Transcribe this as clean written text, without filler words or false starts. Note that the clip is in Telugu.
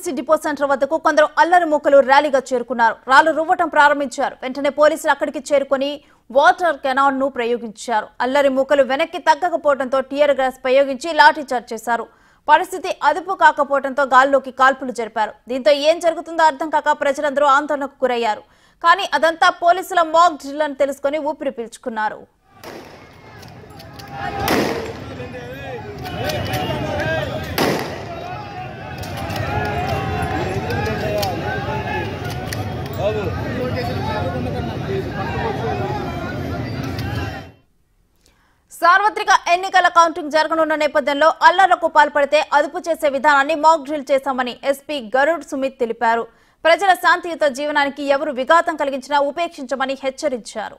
ఆర్టీసీ డిపో సెంటర్ వద్దకు కొందరు అల్లరి మూకలు ర్యాలీగా చేరుకున్నారు. రాళ్లు రువ్వటం ప్రారంభించారు. వెంటనే పోలీసులు అక్కడికి చేరుకొని వాటర్ కెనాన్ ను ప్రయోగించారు. అల్లరి మూకలు వెనక్కి తగ్గకపోవడంతో టియర్ గ్యాస్ ప్రయోగించి లాఠీచార్జ్ చేశారు. పరిస్థితి అదుపు కాకపోవడంతో గాల్లోకి కాల్పులు జరిపారు. దీంతో ఏం జరుగుతుందో అర్థం కాక ప్రజలందరూ ఆందోళనకు గురయ్యారు. కానీ అదంతా పోలీసుల మాక్ డ్రిల్ అని తెలుసుకుని ఊపిరి పీల్చుకున్నారు. సార్వత్రిక ఎన్నికల కౌంటింగ్ జరగనున్న నేపథ్యంలో అల్లర్లకు పాల్పడితే అదుపు చేసే విధానాన్ని మాక్ డ్రిల్ చేశామని ఎస్పీ గరుడ్ సుమిత్ తెలిపారు. ప్రజల శాంతియుత జీవనానికి ఎవరు విఘాతం కలిగించినా ఉపేక్షించమని హెచ్చరించారు.